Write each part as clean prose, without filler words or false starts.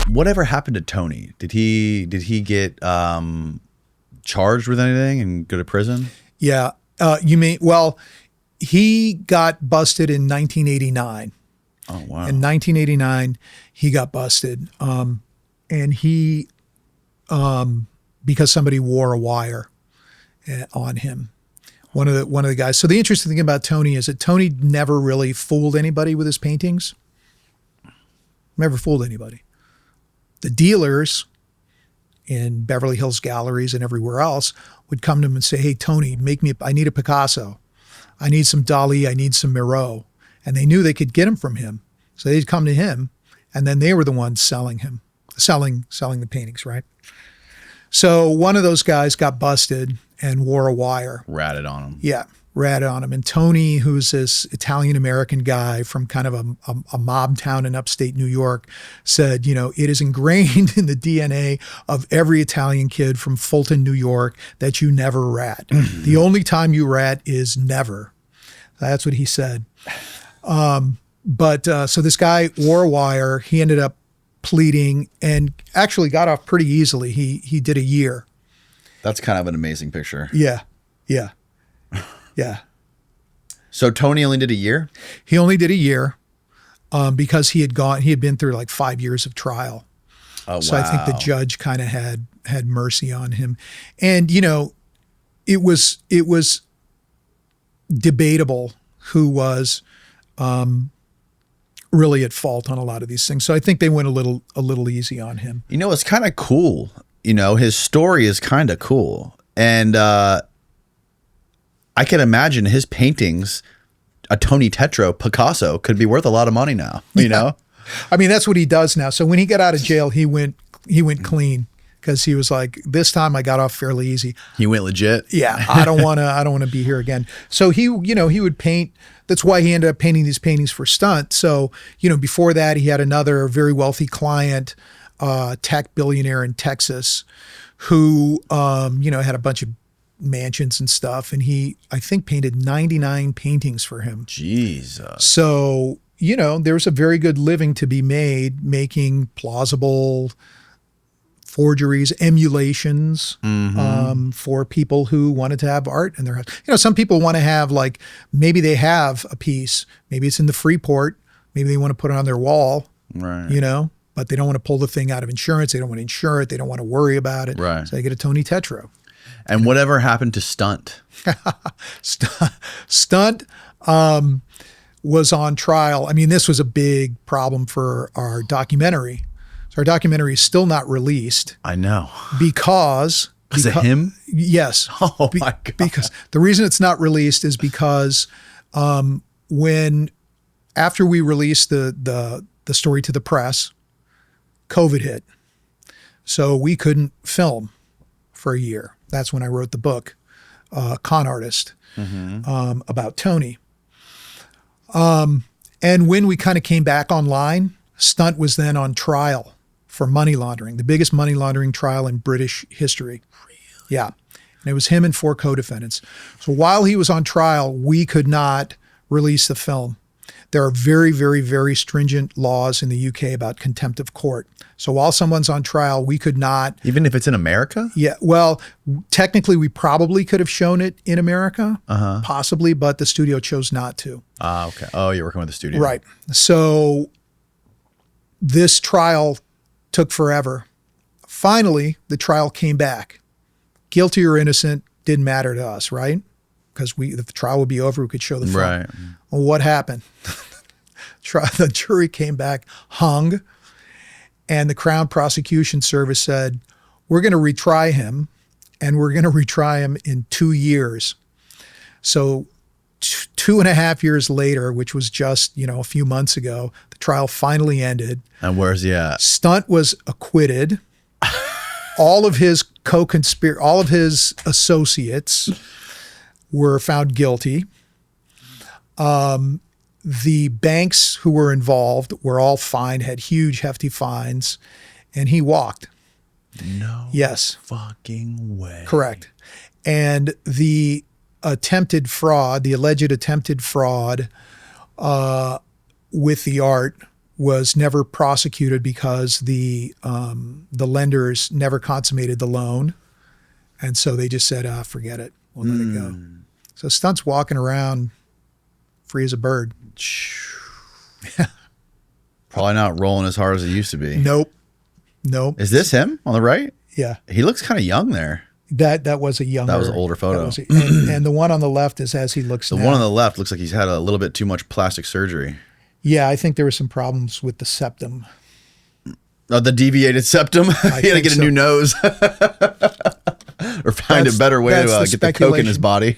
Whatever happened to Tony? Did he get charged with anything and go to prison? Yeah. You mean, well, he got busted in 1989. Oh, wow. In 1989, he got busted. And he, because somebody wore a wire on him. One of the guys. So the interesting thing about Tony is that Tony never really fooled anybody with his paintings. Never fooled anybody. The dealers in Beverly Hills galleries and everywhere else would come to him and say, "Hey, Tony, I need a Picasso. I need some Dali. I need some Miro." And they knew they could get them from him. So they'd come to him, and then they were the ones selling the paintings, right? So one of those guys got busted and wore a wire. Ratted on him. Yeah, ratted on him. And Tony, who's this Italian-American guy from kind of a mob town in upstate New York, said, it is ingrained in the DNA of every Italian kid from Fulton, New York, that you never rat. The only time you rat is never. That's what he said. So this guy wore a wire. He ended up pleading and actually got off pretty easily. He did a year. That's kind of an amazing picture. Yeah. So Tony only did a year? He only did a year because he had been through like 5 years of trial. Oh, so wow. I think the judge kind of had mercy on him. And, it was debatable who was really at fault on a lot of these things. So I think they went a little easy on him. It's kind of cool. His story is kind of cool. And I can imagine his paintings, a Tony Tetro Picasso, could be worth a lot of money now, you know? I mean, that's what he does now. So when he got out of jail, he went clean because he was like, this time I got off fairly easy. He went legit. Yeah. I don't want to be here again. So he would paint. That's why he ended up painting these paintings for Stunt. So, before that, he had another very wealthy client, tech billionaire in Texas who, had a bunch of mansions and stuff. And he, I think, painted 99 paintings for him. Jesus. So, there's a very good living to be made making plausible forgeries, emulations for people who wanted to have art in their house. Some people want to have maybe they have a piece, maybe it's in the Freeport, maybe they want to put it on their wall, right? But they don't want to pull the thing out of insurance. They don't want to insure it. They don't want to worry about it. Right. So they get a Tony Tetro. And whatever happened to Stunt? Stunt was on trial. I mean, this was a big problem for our documentary. Our documentary is still not released. I know. Because of him? Yes. Oh my God. Because the reason it's not released is because after we released the story to the press, COVID hit. So we couldn't film for a year. That's when I wrote the book, Con Artist, about Tony. And when we kind of came back online, Stunt was then on trial for money laundering, the biggest money laundering trial in British history. Really? Yeah. And it was him and 4 co-defendants. So while he was on trial, we could not release the film. There are very, very, very stringent laws in the UK about contempt of court. So while someone's on trial, we could not. Even if it's in America? Yeah. Well, technically, we probably could have shown it in America, possibly, but the studio chose not to. Ah, okay. Oh, you're working with the studio. Right. So this trial took forever. Finally, the trial came back. Guilty or innocent didn't matter to us, right? Because if the trial would be over, we could show the film. Right. Well, what happened? The jury came back, hung, and the Crown Prosecution Service said, we're going to retry him, and we're going to retry him in 2 years. So 2.5 years later, which was just, a few months ago, the trial finally ended. And where's he at? Stunt was acquitted. All of his all of his associates were found guilty. The banks who were involved were all fined, had huge, hefty fines, and he walked. No. Yes. Fucking way. Correct. And the attempted fraud, the alleged attempted fraud with the art was never prosecuted because the lenders never consummated the loan. And so they just said, forget it. We'll let it go. So Stunt's walking around free as a bird. Probably not rolling as hard as it used to be. Nope. Is this him on the right? Yeah. He looks kind of young there. That was a younger. That was an older photo. And the one on the left is as he looks now. The one on the left looks like he's had a little bit too much plastic surgery. Yeah, I think there were some problems with the septum. The deviated septum? He had to get a new nose. Or find a better way to get the coke in his body.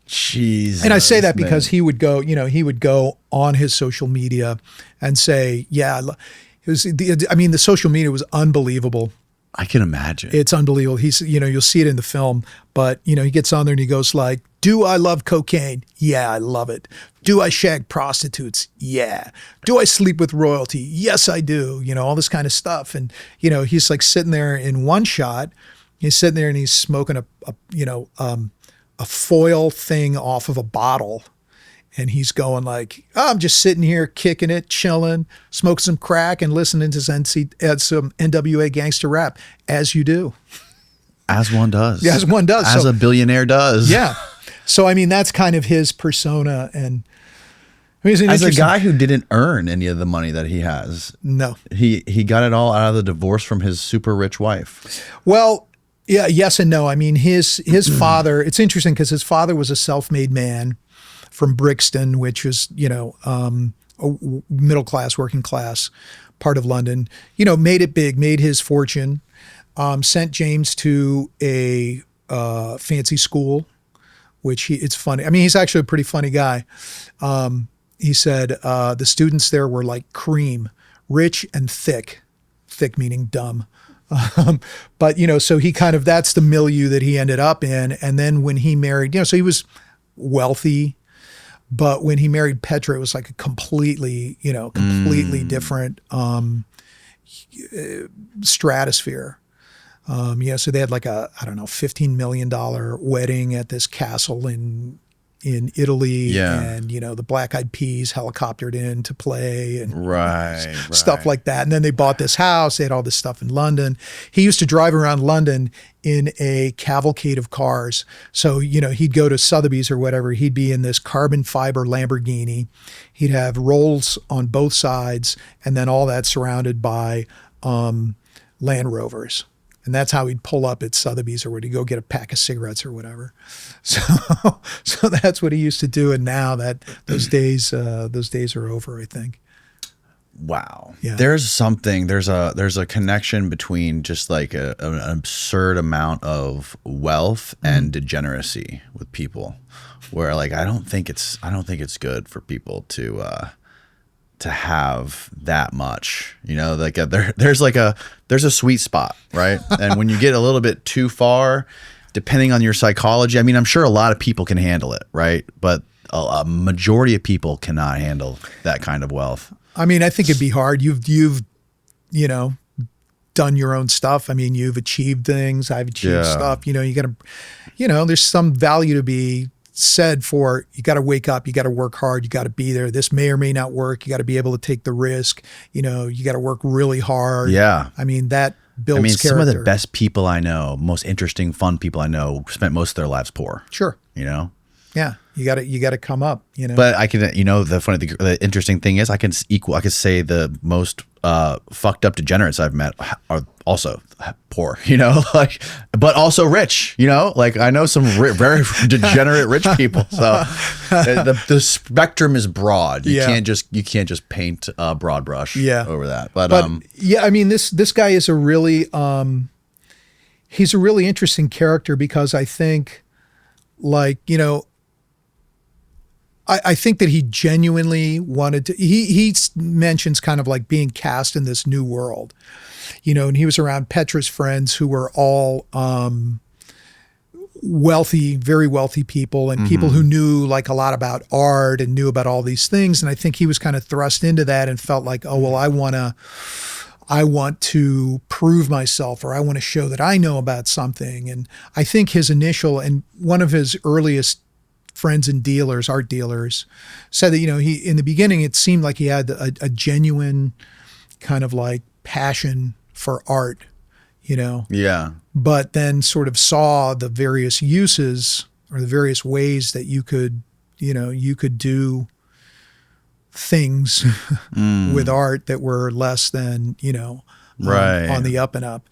Jesus. And I say that because he would go on his social media and say, the social media was unbelievable. I can imagine. It's unbelievable. He's, you'll see it in the film, but he gets on there and he goes like, do I love cocaine? Yeah, I love it. Do I shag prostitutes? Yeah. Do I sleep with royalty? Yes, I do. All this kind of stuff. And, he's like sitting there in one shot, he's sitting there and he's smoking a foil thing off of a bottle. And he's going like, I'm just sitting here kicking it, chilling, smoking some crack and listening to some NWA gangster rap, as you do. As one does. As one does. As a billionaire does. Yeah. So, that's kind of his persona. And as a guy who didn't earn any of the money that he has. No. He got it all out of the divorce from his super rich wife. Well, yeah, yes and no. His father, it's interesting because his father was a self-made man from Brixton, which was, a middle class, working class part of London, made it big, made his fortune, sent James to a fancy school, which it's funny. He's actually a pretty funny guy. He said the students there were like cream, rich and thick meaning dumb. But, so he that's the milieu that he ended up in. And then when he married, so he was wealthy. But when he married Petra, it was like a completely different stratosphere. So they had like a, $15 million wedding at this castle in Italy. Yeah. And, the Black Eyed Peas helicoptered in to play and right. stuff like that. And then they bought this house. They had all this stuff in London. He used to drive around London in a cavalcade of cars. So, he'd go to Sotheby's or whatever. He'd be in this carbon fiber Lamborghini. He'd have rolls on both sides and then all that surrounded by Land Rovers. And that's how he'd pull up at Sotheby's or would he go get a pack of cigarettes or whatever. So that's what he used to do. And now that those days are over, I think. Wow. Yeah. There's a connection between just like an absurd amount of wealth and degeneracy with people where like, I don't think it's good for people to have that much, like there's a sweet spot, right? And when you get a little bit too far, depending on your psychology, I'm sure a lot of people can handle it, right? But a majority of people cannot handle that kind of wealth. I think it'd be hard. You've done your own stuff. You've achieved things. I've achieved stuff. You gotta, there's some value to be said for, you got to wake up, you got to work hard, you got to be there. This may or may not work. You got to be able to take the risk. You got to work really hard. Yeah. That builds character. Some of the best people I know, most interesting, fun people I know spent most of their lives poor. Sure. Yeah. You got to come up, But I can, the interesting thing is I can say the most fucked up degenerates I've met are also poor, but also rich, I know some very degenerate rich people. So the spectrum is broad. You can't just paint a broad brush over that. But this guy is a really, he's a really interesting character because I think I think that he genuinely wanted to, he mentions kind of like being cast in this new world, and he was around Petra's friends who were all wealthy, very wealthy people and people who knew like a lot about art and knew about all these things. And I think he was kind of thrust into that and felt like, oh, well, I want to prove myself or I want to show that I know about something. And I think his initial and one of his earliest friends and dealers, art dealers, said that, he, in the beginning, it seemed like he had a genuine kind of like passion for art, Yeah. but then sort of saw the various uses or the various ways that you could do things with art that were less than, Right. on the up and up.